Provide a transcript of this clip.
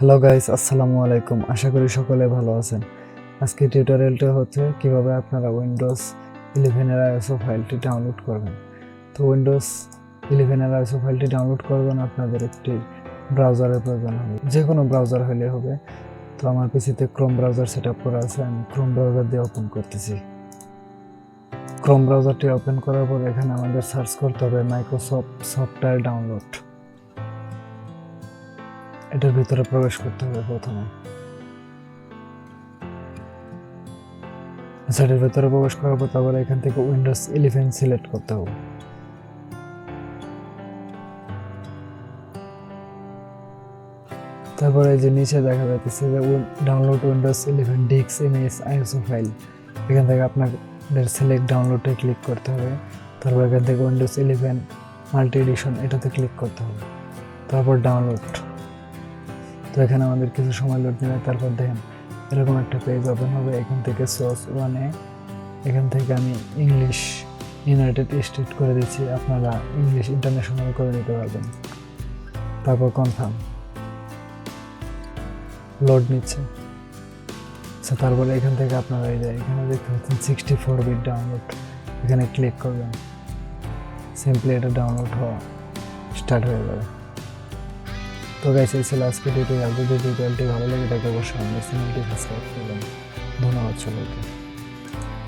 Hello guys, আসসালামু আলাইকুম। আশা করি সকলে ভালো আছেন। আজকে টিউটোরিয়ালটা হচ্ছে কিভাবে আপনারা উইন্ডোজ 11 এর আইএসও ফাইলটি ডাউনলোড করবেন। তো উইন্ডোজ 11 এর আইএসও ফাইলটি ডাউনলোড করবেন আপনাদের একটি ব্রাউজারের প্রয়োজন হবে, যে কোনো ব্রাউজার হলে হবে। তো আমার পিসিতে ক্রোম ব্রাউজার সেটআপ করা আছে, আমি ক্রোম ব্রাউজার দিয়ে ওপেন করতেছি। ক্রোম ব্রাউজারটি ওপেন করার পর এখানে আমাদের সার্চ করতে হবে মাইক্রোসফট সফটওয়্যার ডাউনলোড। এটার ভিতরে প্রবেশ করতে হবে প্রথমে। সেটার ভিতরে প্রবেশ করার পর তারপরে এখান থেকে উইন্ডোজ 11 সিলেক্ট করতে হবে। তারপরে এই যে নিচে দেখা যাচ্ছে যে download Windows 11 disk image ISO file, এখান থেকে আপনাদের সিলেক্ট ডাউনলোডে ক্লিক করতে হবে। তারপর এখান থেকে উইন্ডোজ 11 মাল্টি এডিশন এটাতে ক্লিক করতে হবে, তারপর ডাউনলোড। তো এখানে আমাদের কিছু সময় লোড নেবে। তারপর দেখেন এরকম একটা পেজ ওপেন হবে। এখান থেকে সোর্স ওয়ানে এখান থেকে আমি ইংলিশ ইউনাইটেড স্টেট করে দিচ্ছি, আপনারা ইংলিশ ইন্টারন্যাশনাল করে দিতে পারবেন। তারপর কনফার্ম, লোড নিচ্ছে। আচ্ছা, তারপরে এখান থেকে আপনারা এই যে এখানে দেখতে পাচ্ছেন 64 বিট ডাউনলোড, এখানে ক্লিক করবেন। সিম্পলি এটা ডাউনলোড হওয়া স্টার্ট হয়ে যাবে। তো গাইস, এই ছিল আজকে টিউটোরিয়াল। যদি টিউটোরিয়ালটি ভালো লাগে থাকে অবশ্যই আমাদের চ্যানেলটি সাবস্ক্রাইব করবেন। ধন্যবাদ সবাইকে।